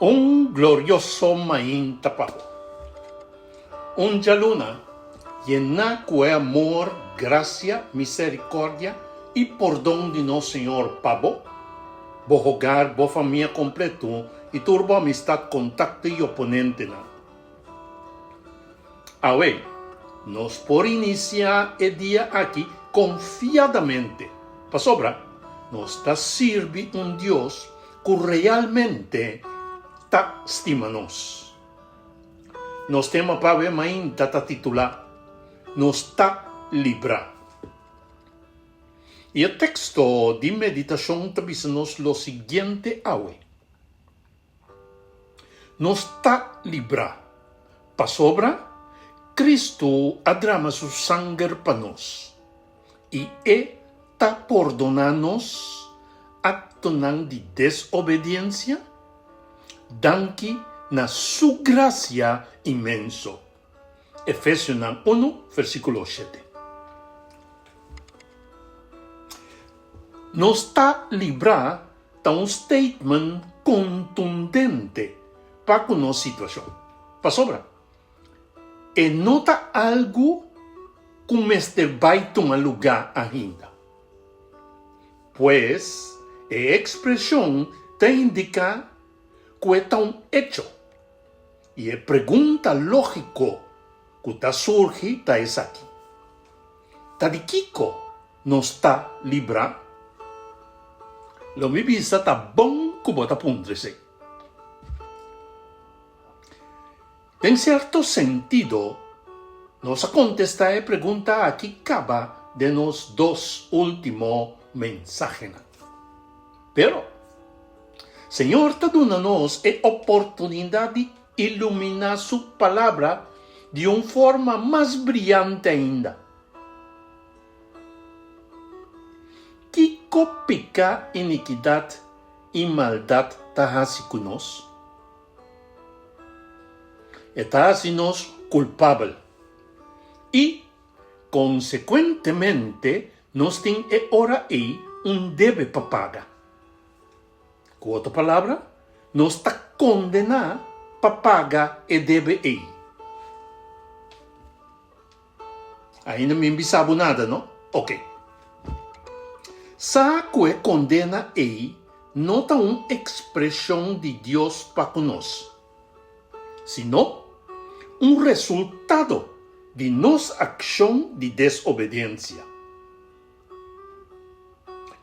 Un glorioso maín tapado. Un luna llena de amor, gracia, misericordia y perdón de nuestro Señor Pabo, bo hogar, bo familia completo y turbo amistad, contacto y oponente. Ahora, nos por iniciar el día aquí confiadamente. Para sobra, nos da sirve un Dios que realmente ta estima nos. Nos tema para ver main tata titular, nos ta libra. Y el texto de meditación te dice lo siguiente ahora. Nos ta libra. Pa sobra, Cristo adrama su sangre para nos. Y ta perdonanos acto de desobediencia, danki na su gracia inmenso. Efesios 1, versículo 7. Nos está libra da un statement contundente para con nuestra situación. Para sobra. E nota algo como este vai tomar lugar ainda. Pues, a expresión te indica que está un hecho. Y la pregunta lógico que está surge está es aquí. ¿Ta de Kiko no está libra? Lo mi vista está bon como está pundrese. En cierto sentido, nos contesta la pregunta aquí acaba de los dos últimos mensajes. Pero, Señor te dona-nos a oportunidad de iluminar su palabra de una forma más brillante ainda. ¿Qué copica iniquidad y maldad ta hace con nos? Está haciéndonos culpable. Y, consecuentemente, nos tiene ahora ahí un debe para pagar. Con otra palabra, nos está condenado para pagar el debe ahí. Ahí no me envisabo nada, ¿no? Ok. Sa que condena ahí no está una expresión de Dios para nosotros, sino un resultado de nuestra acción de desobediencia.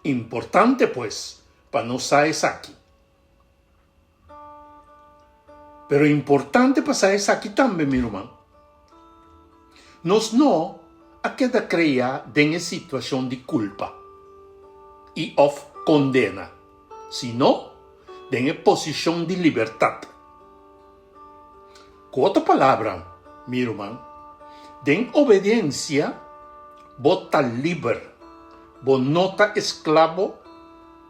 Importante, pues, para nosotros aquí. Pero importante para nosotros aquí también, mi hermano. Nos no a queda crear en una situación de culpa y of condena, sino en una posición de libertad. Con otra palabra, mi hermano, en obediencia, vos estás libre, vos no estás esclavo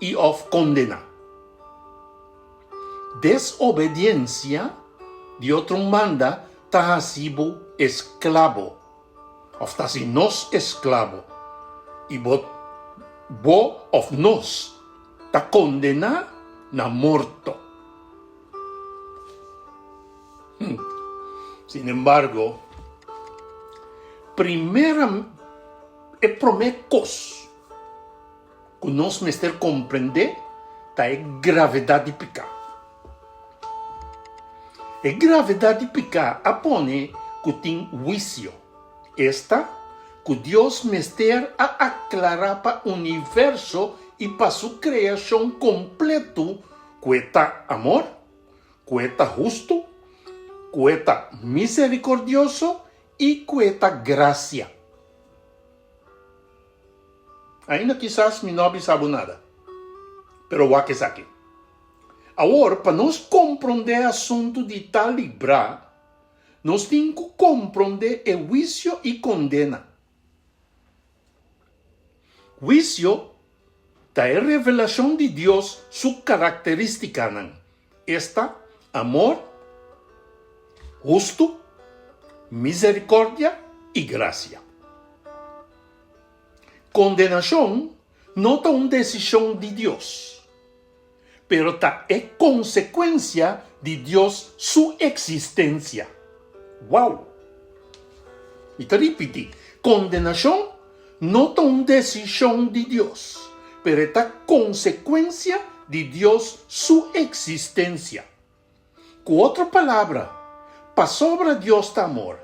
y of condena. Desobediencia, de otro manda, estás sido esclavo, o estás nos esclavo, y vos of nos, estás condenado na muerto. Sin embargo, el primer cosa que nos mester comprender es la gravedad de pecado. La gravedad de pecado apone que tiene juicio. Esta que Dios mester a aclarar para el universo y para su creación completo, que está amor, que está justo, que está misericordioso y que está gracia. Ainda quizás mi no sabe nada, pero va que saque. Ahora, para nos compreender el asunto de tal librar, nos tem que compreender el juicio y condena. Juicio da revelación de Dios su característica. Esta, amor, justo, misericordia y gracia. Condenación no es una decisión de Dios, pero ta es consecuencia de Dios su existencia. Wow! Y te repito, condenación no es una decisión de Dios, pero es consecuencia de Dios su existencia. Con otra palabra, para sobre Dios de amor,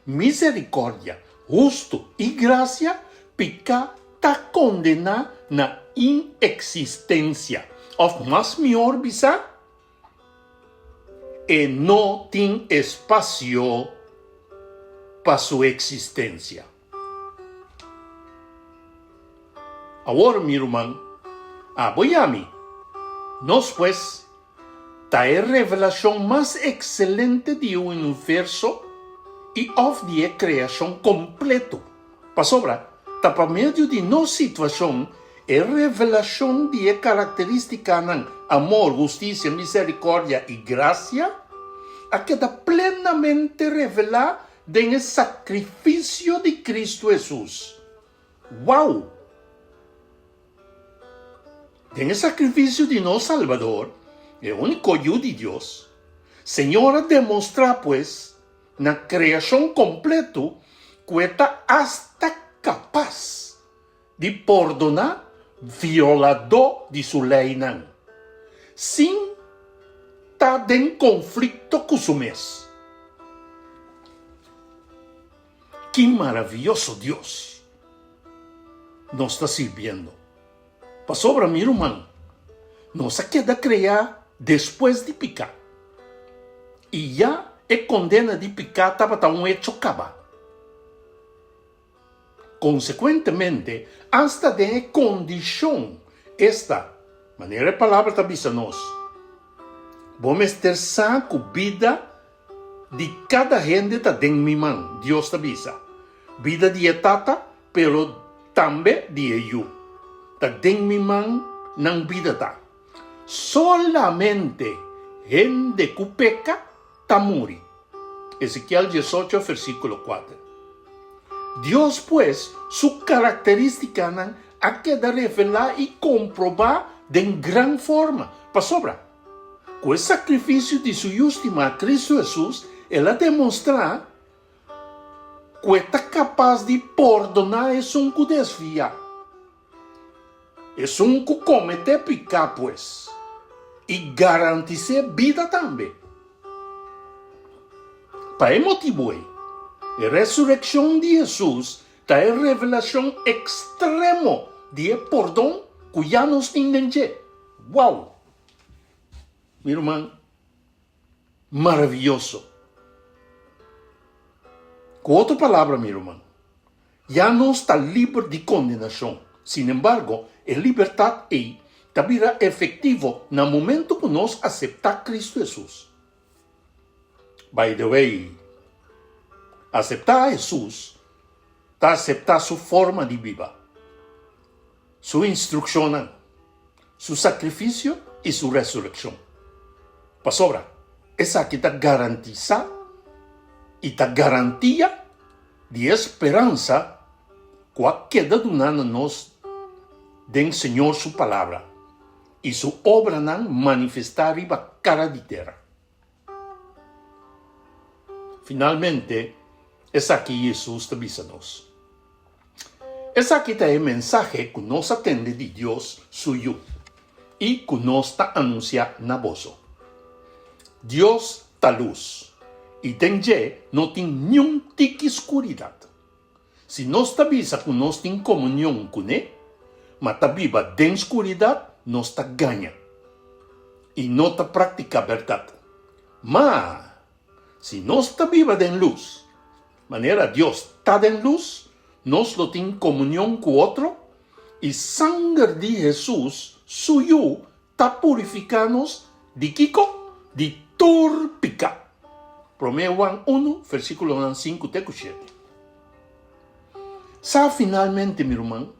misericordia, justo y gracia, pica ta condena na inexistencia. Of más mejor bisa, y no tiene espacio para su existencia. Ahora, mi hermano, voy a mí. Nos pues, ta es revelación más excelente de un universo y of de creación completo. Para sobra, ta para medio de no situación, es revelación de característica de amor, justicia, misericordia y gracia, a queda plenamente revelada en el sacrificio de Cristo Jesús. ¡Wow! En el sacrificio de nuestro Salvador, el único Hijo de Dios, Señor demostra pues, na creación completo, que está hasta capaz de perdonar violador de su ley, sin estar en conflicto con su mes. ¡Qué maravilloso Dios nos está sirviendo! Para sobre mi hermano, nos queda crear después de picar. Y ya es condena de picar para un hecho caba. Consecuentemente, hasta de condición, esta manera de palabra tabisanos, vamos a estar con vida de cada gente que en mi mano, Dios tabisa. Vida de tata, pero también de ellos. Den mi man nan vida ta. Solamente gente que peca ta muri. Ezequiel 18, versículo 4. Dios pues, su característica ha quedado revelada y comprobada de gran forma. Para sobra, con el sacrificio de su última Cristo Jesús, Él ha demostrado que está capaz de perdonar es un que desvía. Es un que comete pecado, pues, y garantiza vida también. Para el motivo, la resurrección de Jesús trae revelación extrema de perdón que ya nos entendemos. ¡Wow! Mi hermano, maravilloso. Con otra palabra, mi hermano, ya no está libre de condenación. Sin embargo, la libertad también es efectivo en el momento que nos acepta Cristo Jesús. By the way, aceptar a Jesús está aceptar su forma de vida, su instrucción, su sacrificio y su resurrección. Para sobra, esa que está garantizada y está garantía de esperanza que queda donándonos del Señor su palabra y su obra manifestar en la cara de tierra. Finalmente, es aquí Jesús te avísanos. Es aquí está el mensaje que nos atende de Dios suyo y que nos anuncia na voz. Dios ta luz y tenye no tiene ni un tique oscuridad. Si nos avisa que nos tiene comunión con Él, mata viva de oscuridad, nos ta gana y no ta practica verdad. Mas, si nos ta viva de luz, manera Dios está en luz, nos lo tiene comunión con otro, y sangre de Jesús, suyo, ta purificanos de Kiko, de turpica. Romeo 1, versículo 5, te 7. Sa finalmente, mi hermano,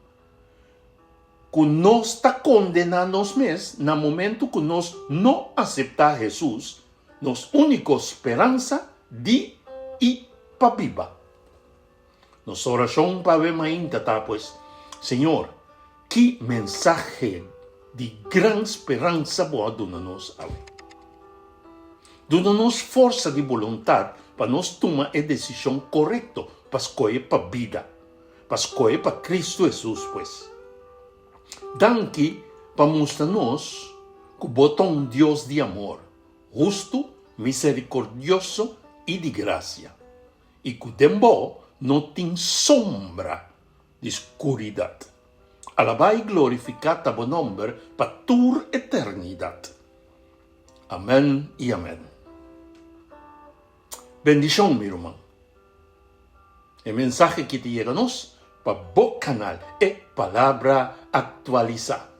que nos está condenando mes, en el momento que nos no acepta a Jesús, nos única esperanza de y pa viva. Nuestra oración para ver mainta, pues, Señor, qué mensaje de gran esperança boa dona-nos ali. Dona-nos força de vontade para nós tomar a decisão correta para escolher para a vida, para escolher para Cristo Jesus, pois. Danke para mostrar-nos que bota Deus de amor, justo, misericordioso e de graça. E que tempo não tem sombra de escuridade. Alabá e glorificar o nome para toda eternidade. Amém e amém. Bendição, meu irmão. O mensagem que te chega-nos para o canal é Palavra Atualizada.